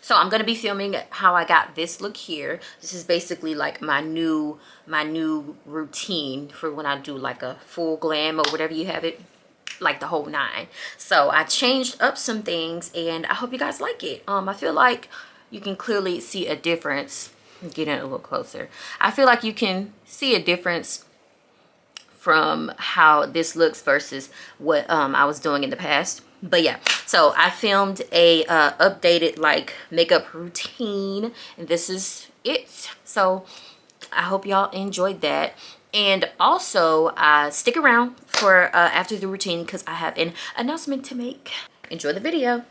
So I'm gonna be filming how I got this look here. This is basically like my new routine for when I do like a full glam or whatever you have it, like the whole 9. So I changed up some things and I hope you guys like it. I feel like you can clearly see a difference. Get in a little closer. I feel like you can see a difference from how this looks versus what I was doing in the past. But yeah, so I filmed a updated like makeup routine and this is it. So I hope y'all enjoyed that. And also stick around for after the routine because I have an announcement to make. Enjoy the video.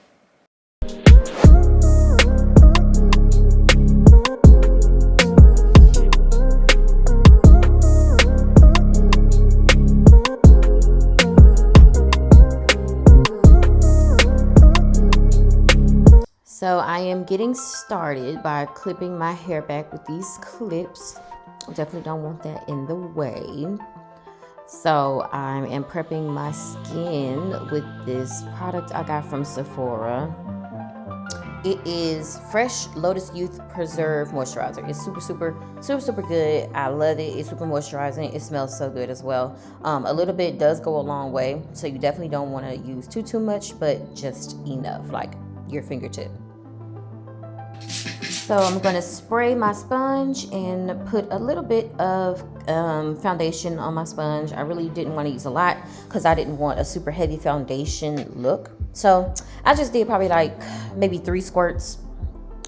So I am getting started by clipping my hair back with these clips. Definitely don't want that in the way. So I am prepping my skin with this product I got from Sephora. It is Fresh Lotus Youth Preserve Moisturizer. It's super good. I love it. It's super moisturizing. It smells so good as well. A little bit does go a long way, so you definitely don't want to use too much, but just enough, like your fingertip. So I'm going to spray my sponge and put a little bit of foundation on my sponge. I really didn't want to use a lot because I didn't want a super heavy foundation look. So I just did probably like maybe 3 squirts.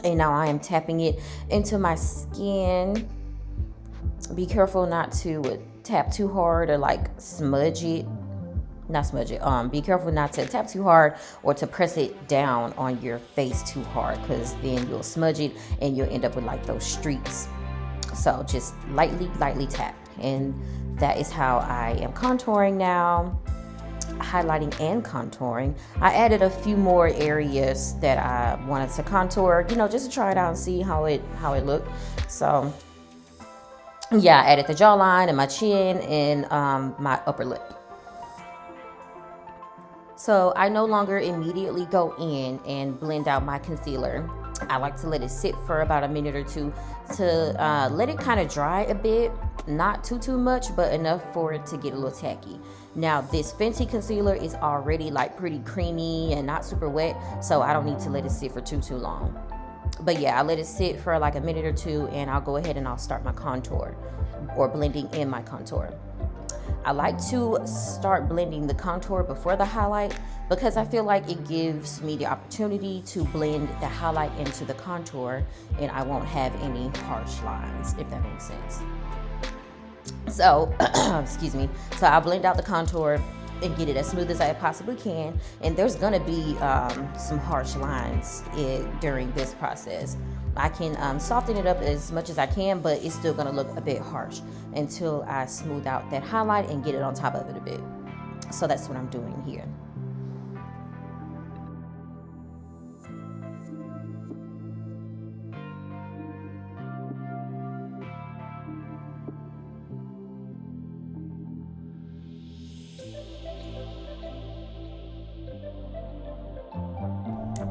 And now I am tapping it into my skin. Be careful not to tap too hard or like smudge it. Not smudge it. Be careful not to tap too hard or to press it down on your face too hard because then you'll smudge it and you'll end up with like those streaks. So just lightly tap. And that is how I am contouring now. Highlighting and contouring. I added a few more areas that I wanted to contour, you know, just to try it out and see how it looked. So yeah, I added the jawline and my chin and my upper lip. So I no longer immediately go in and blend out my concealer. I like to let it sit for about a minute or two to let it kind of dry a bit. Not too much, but enough for it to get a little tacky. Now this Fenty concealer is already like pretty creamy and not super wet, so I don't need to let it sit for too long. But yeah, I let it sit for like a minute or two and I'll go ahead and I'll start my contour or blending in my contour. I like to start blending the contour before the highlight because I feel like it gives me the opportunity to blend the highlight into the contour and I won't have any harsh lines, if that makes sense. So, excuse me. So I'll blend out the contour and get it as smooth as I possibly can. And there's gonna be some harsh lines during this process. I can soften it up as much as I can, but it's still gonna look a bit harsh until I smooth out that highlight and get it on top of it a bit. So that's what I'm doing here.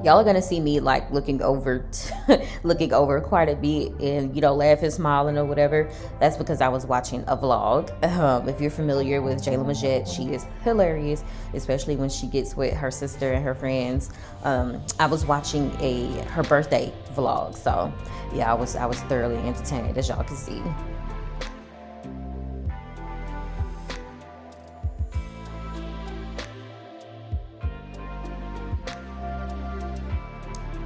Y'all are gonna see me like looking over quite a bit and, you know, laughing, smiling or whatever. That's because I was watching a vlog. If you're familiar with Jayla Majette, she is hilarious, especially when she gets with her sister and her friends. I was watching her birthday vlog, so yeah, I was thoroughly entertained, as y'all can see.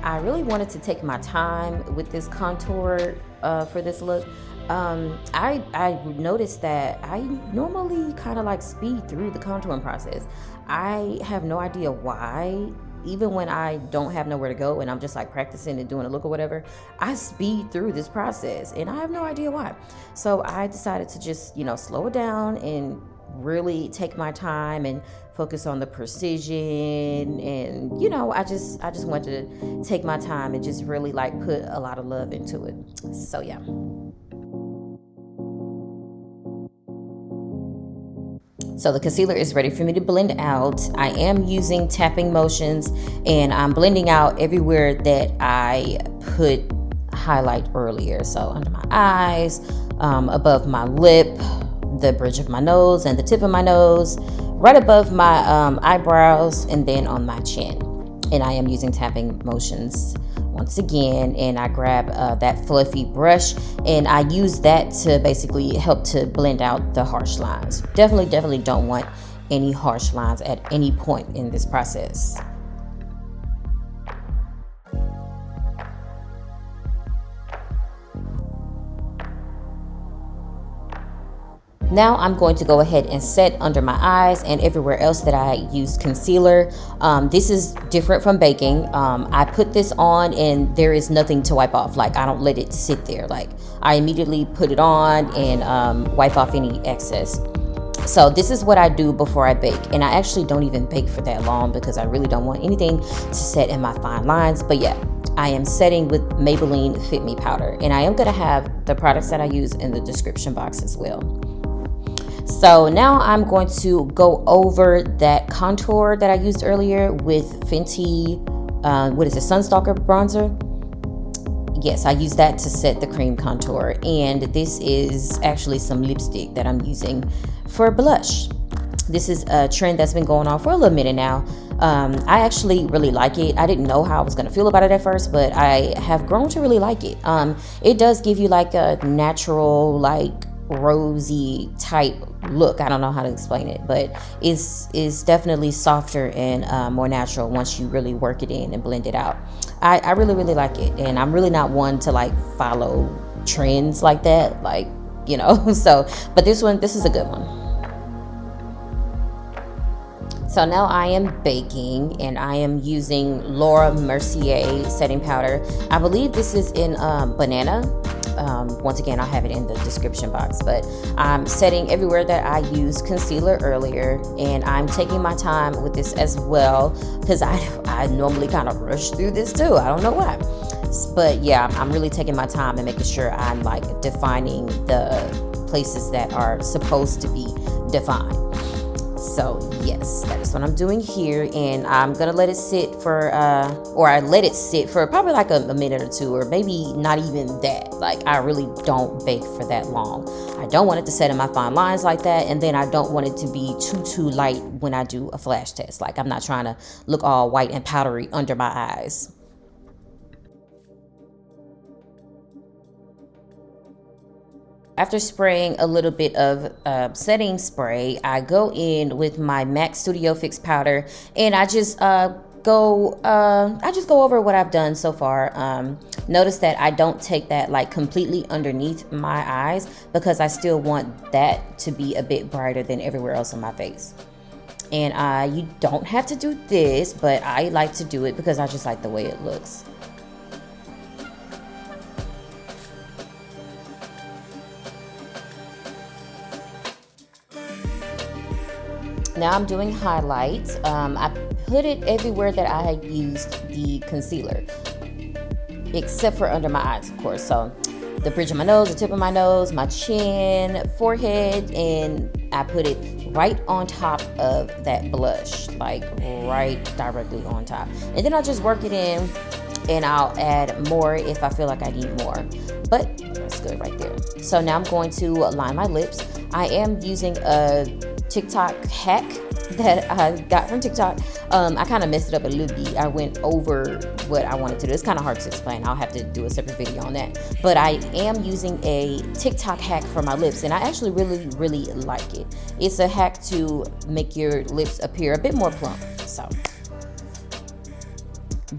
I really wanted to take my time with this contour for this look. I noticed that I normally kind of like speed through the contouring process. I have no idea why. Even when I don't have nowhere to go and I'm just like practicing and doing a look or whatever, I speed through this process and I have no idea why. So I decided to just, you know, slow it down and really take my time and focus on the precision. And, you know, I just wanted to take my time and just really like put a lot of love into it. So yeah. So the concealer is ready for me to blend out. I am using tapping motions, and I'm blending out everywhere that I put highlight earlier. So under my eyes, above my lip, the bridge of my nose and the tip of my nose, right above my eyebrows, and then on my chin. And I am using tapping motions once again, and I grab that fluffy brush, and I use that to basically help to blend out the harsh lines. Definitely don't want any harsh lines at any point in this process. Now I'm going to go ahead and set under my eyes and everywhere else that I used concealer. This is different from baking. I put this on and there is nothing to wipe off. Like, I don't let it sit there. Like, I immediately put it on and wipe off any excess. So this is what I do before I bake, and I actually don't even bake for that long because I really don't want anything to set in my fine lines. But yeah, I am setting with Maybelline Fit Me Powder, and I am going to have the products that I use in the description box as well. So now I'm going to go over that contour that I used earlier with Fenty, what is it, Stalk'r bronzer? Yes, I use that to set the cream contour. And this is actually some lipstick that I'm using for blush. This is a trend that's been going on for a little minute now. I actually really like it. I didn't know how I was going to feel about it at first, but I have grown to really like it. It does give you like a natural, like rosy type look. I don't know how to explain it, but it's definitely softer and more natural once you really work it in and blend it out. I really like it, and I'm really not one to like follow trends like that, like, you know. So but this is a good one. So now I am baking, and I am using Laura Mercier setting powder. I believe this is in banana. Once again, I'll have it in the description box, but I'm setting everywhere that I used concealer earlier, and I'm taking my time with this as well because I normally kind of rush through this too. I don't know why, but yeah, I'm really taking my time and making sure I'm like defining the places that are supposed to be defined. So yes, that is what I'm doing here, and I'm gonna let it sit for or I let it sit for probably like a minute or two, or maybe not even that. Like, I really don't bake for that long. I don't want it to set in my fine lines like that, and then I don't want it to be too light when I do a flash test. Like, I'm not trying to look all white and powdery under my eyes. After spraying a little bit of setting spray, I go in with my MAC Studio Fix powder, and I just go over what I've done so far. Notice that I don't take that like completely underneath my eyes because I still want that to be a bit brighter than everywhere else on my face. And you don't have to do this, but I like to do it because I just like the way it looks. Now I'm doing highlights. I put it everywhere that I had used the concealer, except for under my eyes, of course. So the bridge of my nose, the tip of my nose, my chin, forehead, and I put it right on top of that blush, like right directly on top. And then I'll just work it in, and I'll add more if I feel like I need more. But that's good right there. So now I'm going to line my lips. I am using a TikTok hack that I got from TikTok. I kind of messed it up a little bit. I went over what I wanted to do. It's kind of hard to explain. I'll have to do a separate video on that. But I am using a TikTok hack for my lips, and I actually really like it. It's a hack to make your lips appear a bit more plump. So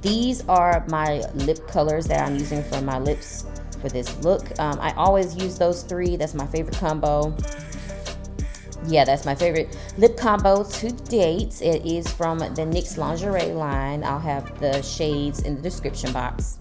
these are my lip colors that I'm using for my lips for this look. I always use those three. That's my favorite combo. Yeah, that's my favorite lip combo to date. It is from the NYX Lingerie line. I'll have the shades in the description box.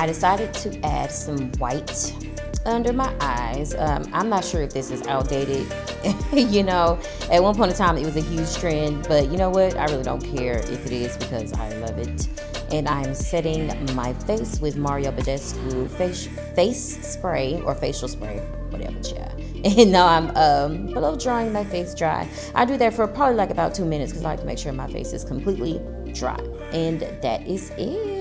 I decided to add some white under my eyes. I'm not sure if this is outdated. You know, at one point in time it was a huge trend, but you know what? I really don't care if it is because I love it. And I'm setting my face with Mario Badescu face spray or facial spray, whatever, yeah. And now I'm blow drying my face dry. I do that for probably like about 2 minutes because I like to make sure my face is completely dry. And that is it.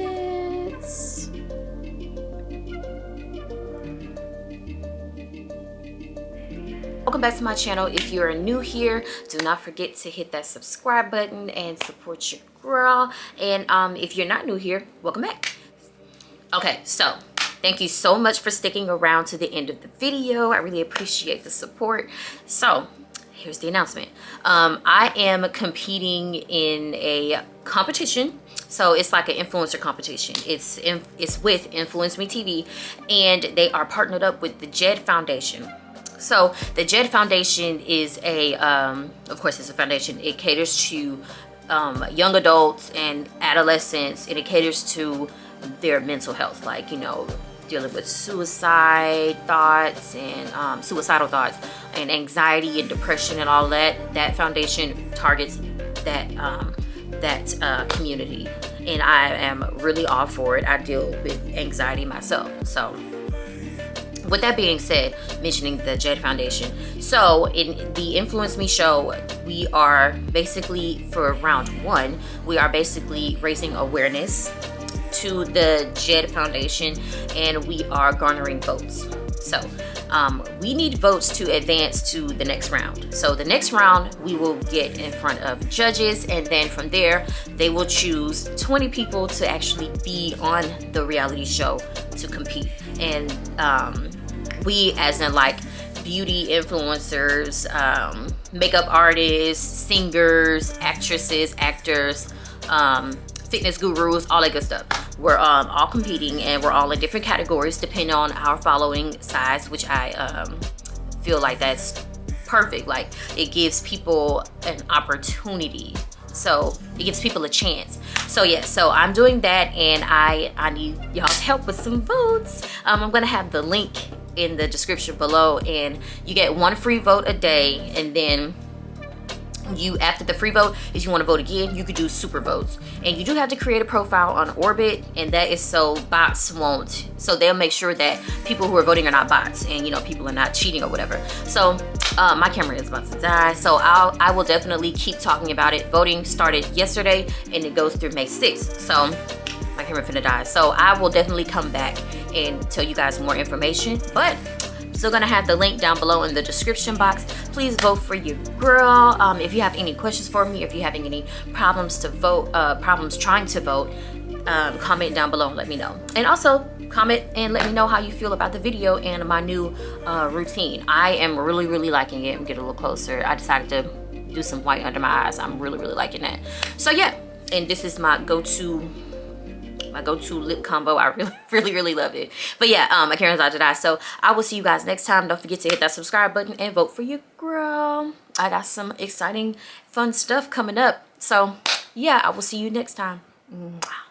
Welcome back to my channel. If you're new here, do not forget to hit that subscribe button and support your girl. And if you're not new here, welcome back. Okay, so thank you so much for sticking around to the end of the video. I really appreciate the support. So here's the announcement. I am competing in a competition. So it's like an influencer competition. It's with influencemetv, and they are partnered up with the JED Foundation. So the JED Foundation is a, of course it's a foundation. It caters to young adults and adolescents, and it caters to their mental health, like, you know, dealing with suicidal thoughts and anxiety and depression and all that. That foundation targets that community, and I am really all for it. I deal with anxiety myself, so with that being said, mentioning the JED Foundation, so in the Influence Me show, we are basically, for round 1, we are basically raising awareness to the JED Foundation, and we are garnering votes. So we need votes to advance to the next round. So the next round, we will get in front of judges, and then from there, they will choose 20 people to actually be on the reality show to compete. And we, as in like beauty influencers, makeup artists, singers, actresses, actors, fitness gurus, all that good stuff. We're all competing, and we're all in different categories depending on our following size, which I feel like that's perfect. Like, it gives people an opportunity. So it gives people a chance. So yeah, so I'm doing that, and I need y'all's help with some votes. I'm gonna have the link in the description below, and you get 1 free vote a day, and then you, after the free vote, if you want to vote again, you could do super votes. And you do have to create a profile on Orbit, and that is so bots won't, so they'll make sure that people who are voting are not bots, and you know, people are not cheating or whatever. So my camera is about to die, so I will definitely keep talking about it. Voting started yesterday, and it goes through May 6th. So my camera finna die, so I will definitely come back and tell you guys more information, but still gonna have the link down below in the description box. Please vote for your girl. If you have any questions for me, if you're having any problems to vote, problems trying to vote, comment down below and let me know. And also comment and let me know how you feel about the video and my new routine. I am really liking it. I'm getting a little closer. I decided to do some white under my eyes. I'm really liking that. So yeah, and this is my go-to lip combo. I really love it. But yeah, my camera's about to die, so I will see you guys next time. Don't forget to hit that subscribe button and vote for your girl. I got some exciting fun stuff coming up, so yeah, I will see you next time. Mwah.